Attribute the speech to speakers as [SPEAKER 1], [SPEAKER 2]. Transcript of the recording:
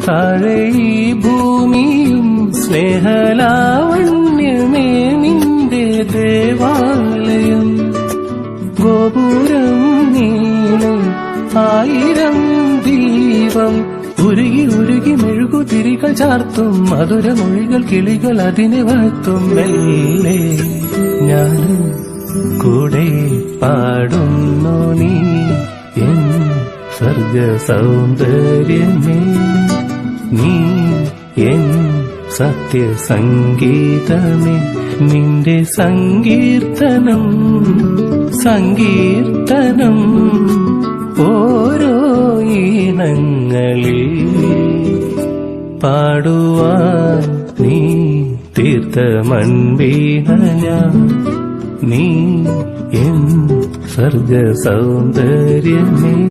[SPEAKER 1] താഴെ ഈ ഭൂമിയും സ്നേഹലാവണ്യമേ നിന്റെ ദേവാലയം. ഗോപുരം നീളും 1000 ദീപം, ഉരുകി ഉരുകി മെഴുകുതിരികൾ ചാർത്തും മധുരമൊഴികൾ കിളികൾ അതിനെ വാഴ്ത്തും. മെല്ലെ ഞാനും കൂടെ പാടുന്നു നീ എൻ സ്വർഗ സൗന്ദര്യമേ, നീ എൻ സത്യസംഗീതമേ. നിന്റെ സങ്കീർത്തനം സങ്കീർത്തനം ഓരോ ഈണങ്ങളിൽ പാടുവാൻ നീ തീർത്ത മൺവീണ ഞാൻ, നീ എൻ സ്വർഗ സൗന്ദര്യമേ.